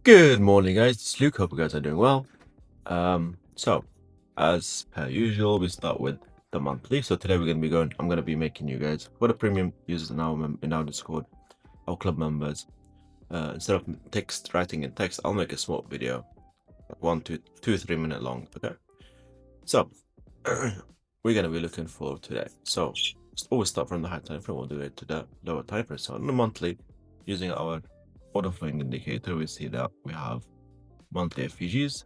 Good morning, guys. It's Luke. Hope you guys are doing well. So as per usual, we start with the monthly. So today I'm gonna be making you guys, for the premium users in our Discord, our club members, instead of writing in text, I'll make a small video, like 3 minute long. Okay. So we're gonna be looking for today. So let's always start from the high time frame. We'll do it to the lower time frame. So on the monthly, using our order flowing indicator, we see that we have monthly FPGs,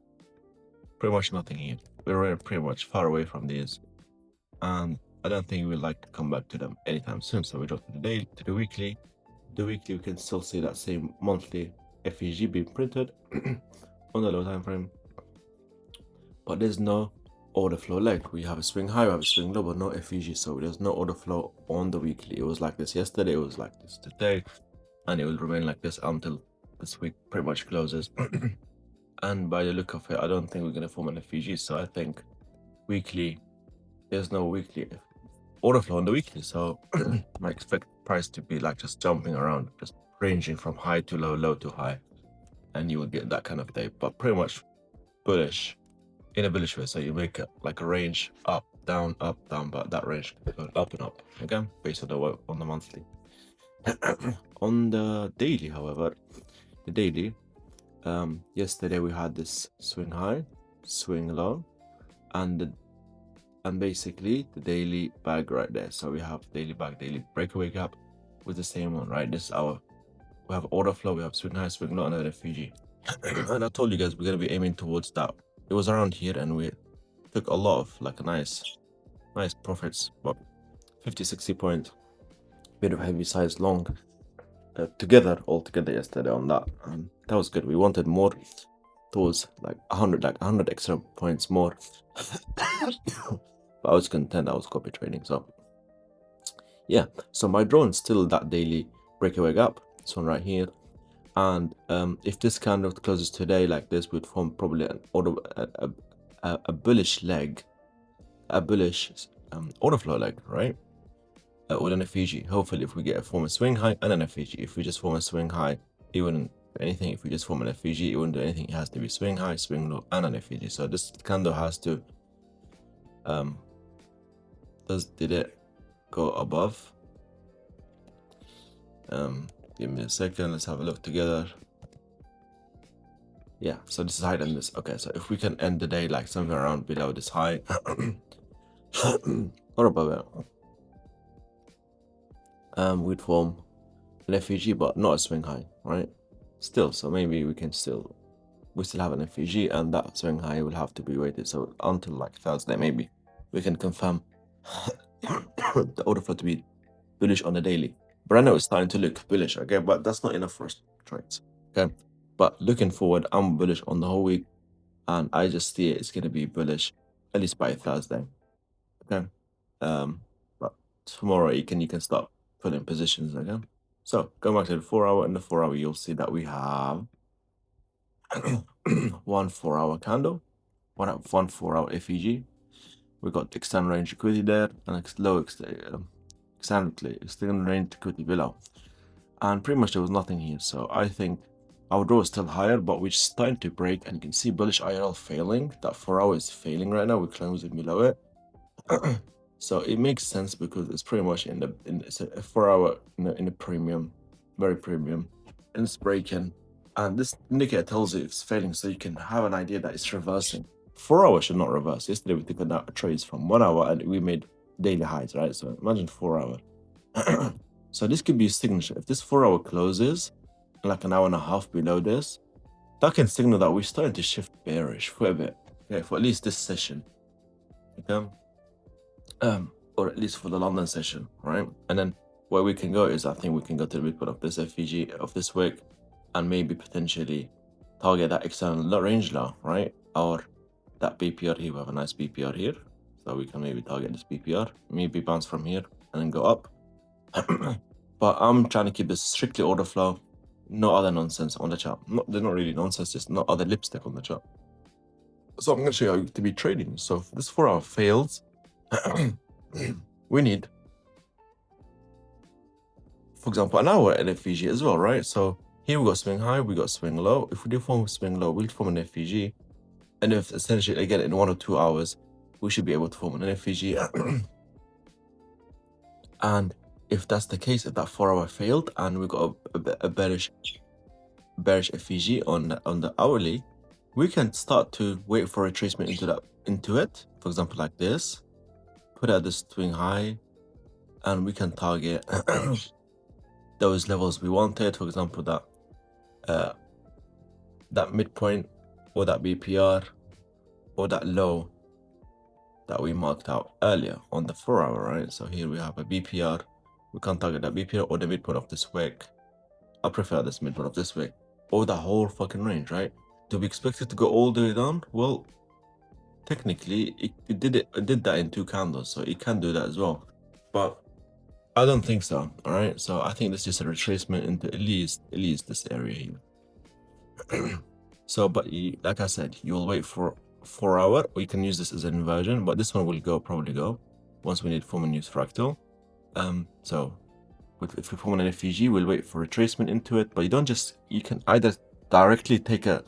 pretty much nothing here. We're pretty much far away from these, and I don't think we'd like to come back to them anytime soon. So we drop to the daily, to the weekly. The weekly, we can still see that same monthly FPG being printed on the low time frame, but there's no order flow leg. We have a swing high, we have a swing low, but no FPG. So there's no order flow on the weekly. It was like this yesterday, it was like this today, and it will remain like this until this week pretty much closes. And by the look of it, I don't think we're going to form an FPG. So I think weekly, there's no weekly order flow on the weekly. So I expect price to be like just jumping around, just ranging from high to low, low to high. And you will get that kind of day, but pretty much bullish in a bullish way. So you make it like a range up, down, but that range goes up and up again, based on the monthly. On the daily, however, the daily, yesterday we had this swing high, swing low, and basically the daily bag right there. So we have daily bag, daily breakaway gap with the same one, right? This is we have order flow, we have swing high, swing low, and an FPG. And I told you guys we're gonna be aiming towards that. It was around here, and we took a lot of like nice profits, but 50-60 point, bit of heavy size long. All together yesterday on that, and that was good. We wanted more towards like 100 extra points more. But I was content. I was copy trading. So yeah, so my drone still that daily breakaway gap, this one right here. And if this candle closes today like this, would form probably a bullish leg, a bullish order flow leg, right? With an FPG. Hopefully, if we get a form a swing high and an FPG. If we just form a swing high, it wouldn't do anything. If we just form an FPG, it wouldn't do anything. It has to be swing high, swing low, and an FPG. So this candle has to did it go above? Give me a second. Let's have a look together. Yeah, so this is higher than this. Okay, so if we can end the day like somewhere around below this high, or above it, we'd form an FPG, but not a swing high, right? Still, so maybe we still have an FPG, and that swing high will have to be waited. So until like Thursday, maybe we can confirm the order flow to be bullish on the daily. But I know it's starting to look bullish, okay, but that's not enough for us trades, okay? But looking forward, I'm bullish on the whole week, and I just see it's gonna be bullish at least by Thursday, okay? But tomorrow you can start putting positions again. So going back to the 4 hour, in the 4 hour, you'll see that we have one 4 hour candle, one 4 hour FEG. We got extended range equity there, and low extended range equity below. And pretty much there was nothing here. So I think our draw is still higher, but we're starting to break, and you can see bullish IRL failing. That 4 hour is failing right now. We're closing below it. So it makes sense because it's pretty much it's a 4 hour in a premium, very premium, and it's breaking. And this indicator tells you it's failing, so you can have an idea that it's reversing. 4 hours should not reverse. Yesterday we took a trades from 1 hour and we made daily highs, right? So imagine 4 hour. So this could be a signature. If this 4 hour closes like an hour and a half below this, that can signal that we're starting to shift bearish for a bit, okay, for at least this session, okay, or at least for the London session, right? And then where we can go is, I think we can go to the midpoint of this FEG of this week, and maybe potentially target that external range low, right? Or that BPR here. We have a nice BPR here, so we can maybe target this BPR, maybe bounce from here and then go up. But I'm trying to keep this strictly order flow, no other nonsense on the chart. They're not really nonsense, just no other lipstick on the chart. So I'm going to show you how to be trading. So if this 4 hour fails, we need, for example, an hour NFVG as well, right? So Here we got swing high, we got swing low. If we do form swing low, we'll form an FVG. And if essentially, again, in 1 or 2 hours, we should be able to form an FVG. And if that's the case, if that 4 hour failed and we got a bearish FVG on the hourly, we can start to wait for retracement into it. For example, like this, put at this swing high, and we can target those levels we wanted. For example, that midpoint, or that BPR, or that low that we marked out earlier on the 4 hour, right? So here we have a BPR. We can target that BPR or the midpoint of this wick. I prefer this midpoint of this wick, or the whole fucking range, right? Do we expect it to go all the way down? Well, technically it did that in 2 candles, so it can do that as well, but I don't think so. All right, so I think this is just a retracement into at least this area here. So, but like I said, you'll wait for 4 hour, or you can use this as an inversion, but this one will probably go once we need form a new fractal. So if we form an FVG, we'll wait for retracement into it, but you can either directly take a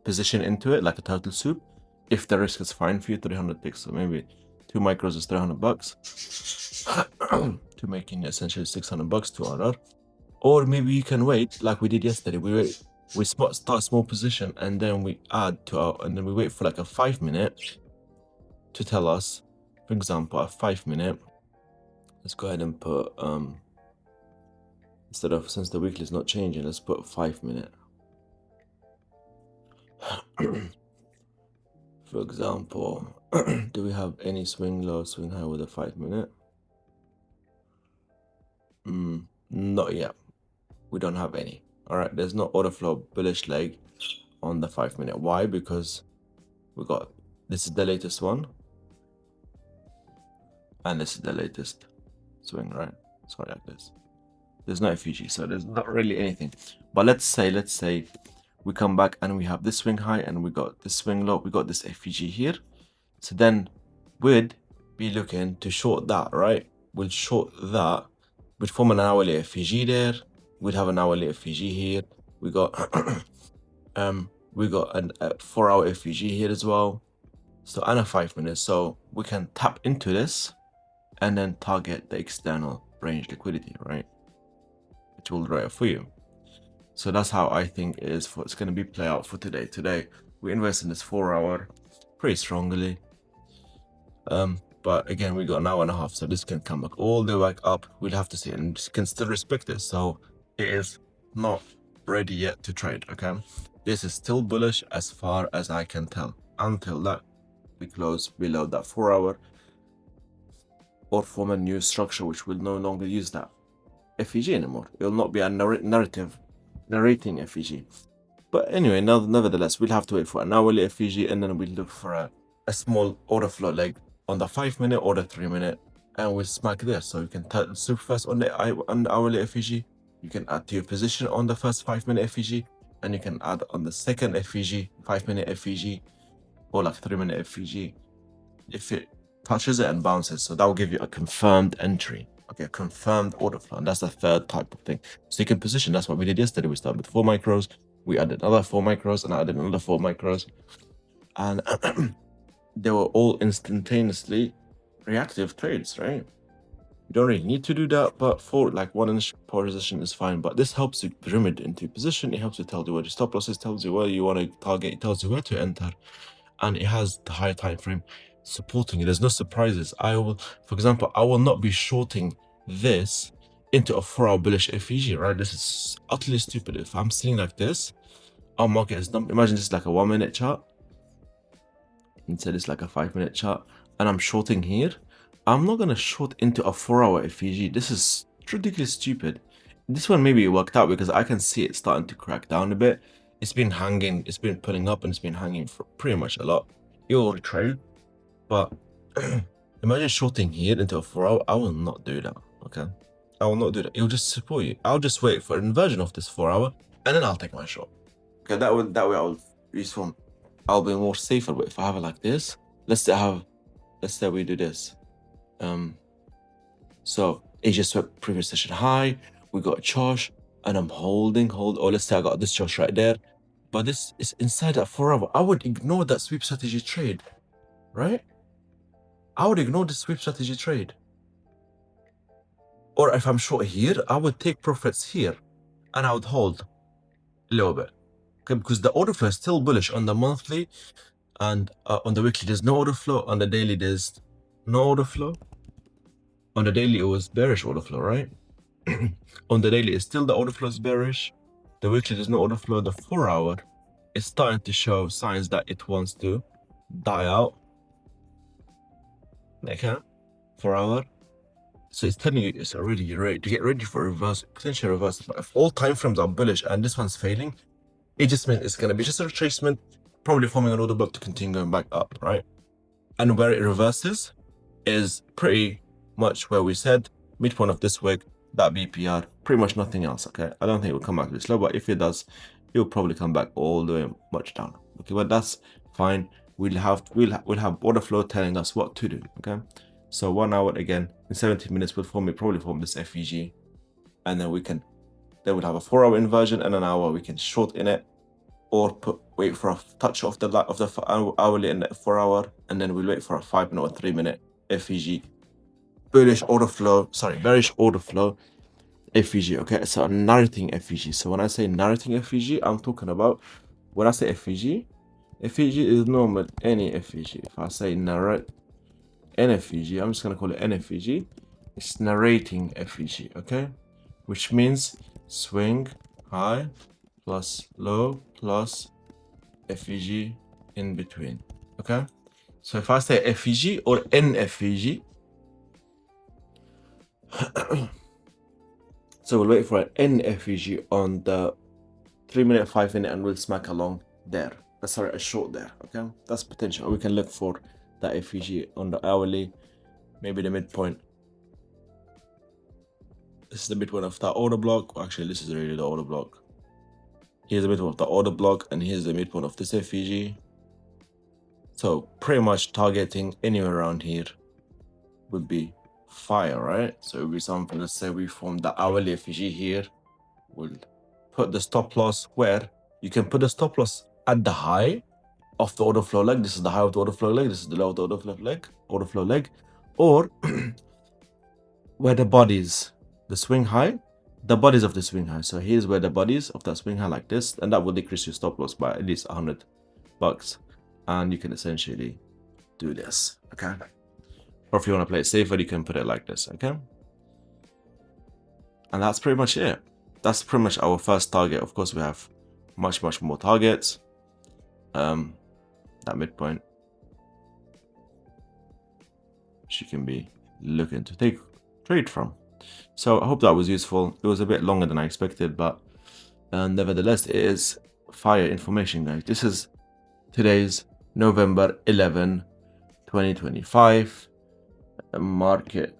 position into it like a turtle soup, if the risk is fine for you, 300 ticks. So maybe 2 micros is $300 to making essentially $600 to order. Or maybe you can wait like we did yesterday. We start a small position, and then we add to our, and then we wait for like a 5 minute to tell us, for example, a 5 minute. Let's go ahead and put instead of, since the weekly is not changing, let's put 5 minute. For example, do we have any swing low, swing high with a 5 minute? Not yet. We don't have any. All right, there's no OrderFlow bullish leg on the 5 minute. Why? Because we got, this is the latest one, and this is the latest swing, right? Sorry, like this. There's no FVG, so there's not really anything. But let's say we come back and we have this swing high, and we got this swing low, we got this FVG here. So then we'd be looking to short that, right? We'll short that. We'd form an hourly FVG there. We'd have an hourly FVG here. We got a 4 hour FVG here as well. So, and a 5 minute. So we can tap into this and then target the external range liquidity, right? Which will draw it for you. So that's how I think it's going to be play out for today. Today we invest in this 4 hour pretty strongly. But again, we got an hour and a half, so this can come back all the way up. We'll have to see, and can still respect this. So it is not ready yet to trade. Okay, this is still bullish as far as I can tell, until that we close below that 4 hour or form a new structure which will no longer use that FVG anymore. It will not be a narrating FVG. But anyway, nevertheless, we'll have to wait for an hourly FVG, and then we'll look for a small order flow leg on the 5 minute or the 3 minute, and we'll smack this. So you can super fast on the hourly FVG. You can add to your position on the first 5 minute FVG, and you can add on the second FVG, 5 minute FVG, or like 3 minute FVG if it touches it and bounces. So that will give you a confirmed entry. Okay, confirmed order flow, and that's the third type of thing. So you can position. That's what we did yesterday. We started with 4 micros, we added another 4 micros, and I added another 4 micros, and they were all instantaneously reactive trades, right? You don't really need to do that, but for like 1 inch position is fine. But this helps you pyramid into position. It helps you tell you where the stop losses, tells you where you want to target, it tells you where to enter, and it has the higher time frame supporting it. There's no surprises. For example, I will not be shorting this into a 4 hour bullish FVG, right? This is utterly stupid. If I'm sitting like this, our market is dumped. Imagine this is like a 1 minute chart, instead it's like a 5 minute chart, and I'm shorting here. I'm not gonna short into a 4 hour FVG. This is ridiculously stupid. This one maybe it worked out because I can see it starting to crack down a bit. It's been hanging, it's been pulling up, and it's been hanging for pretty much a lot. It will retrace, but imagine shorting here into a 4 hour. I will not do that. Okay, I will not do that. It will just support you. I'll just wait for an inversion of this 4 hour, and then I'll take my short. Okay, that way I'll use from. I'll be more safer. But if I have it like this, let's say we do this. So it just swept previous session high. We got a charge. and I'm holding, oh, let's say I got this choice right there, but this is inside that 4 hour. I would ignore that sweep strategy trade, right? I would ignore the sweep strategy trade. Or if I'm short here, I would take profits here and I would hold a little bit. Okay, because the order flow is still bullish on the monthly and on the weekly. There's no order flow. On the daily, there's no order flow. On the daily, it was bearish order flow, right? On the daily, it's still the order flow is bearish. The weekly, there's no order flow. The 4 hour is starting to show signs that it wants to die out. Okay, 4 hour. So it's telling you it's already ready to get ready for reverse, potential reverse. But if all time frames are bullish and this one's failing, it just means it's going to be just a retracement, probably forming an order block to continue going back up, right? And where it reverses is pretty much where we said, midpoint of this wick, that BPR, pretty much nothing else, okay? I don't think it will come back this low, but if it does, it will probably come back all the way much down, okay? But that's fine. We'll have order flow telling us what to do, okay? So 1 hour again, in 70 minutes, we'll probably form this FEG, and then we'll have a 4 hour inversion and an hour we can short in it, or wait for a touch of the hourly in the 4 hour, and then we'll wait for a 5 minute or 3 minute FEG. Bearish order flow, FEG, okay? So a narrating FEG. So when I say narrating FEG, I'm talking about, when I say FEG is normal, any FEG. If I say narrate NFEG, I'm just gonna call it NFEG. It's narrating FEG, okay? Which means swing high plus low plus FEG in between, okay? So if I say FEG or NFEG, so we'll wait for an NFEG on the 3 minute, 5 minute, and we'll smack along there. Sorry, a short there, okay? That's potential. We can look for that FEG on the hourly, maybe the midpoint. This is the midpoint of that order block. Actually, this is really the order block. Here's the midpoint of the order block, and here's the midpoint of this FEG. So pretty much targeting anywhere around here would be fire, right? So it would be something, let's say we form the hourly FEG here. We'll put the stop loss where you can put the stop loss at the high of the order flow leg. This is the high of the order flow leg. This is the low of the order flow leg, or where the bodies, the swing high, the bodies of the swing high. So here's where the bodies of that swing high, like this, and that will decrease your stop loss by at least $100, and you can essentially do this, okay? Or if you want to play it safer, you can put it like this, okay? And that's pretty much it. That's pretty much our first target. Of course, we have much more targets. That midpoint, which you can be looking to take trade from. So I hope that was useful. It was a bit longer than I expected, but nevertheless, it is fire information, guys. This is today's November 11, 2025 market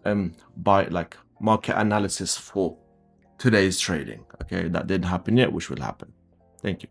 market analysis for today's trading. Okay, that didn't happen yet, which will happen. Thank you.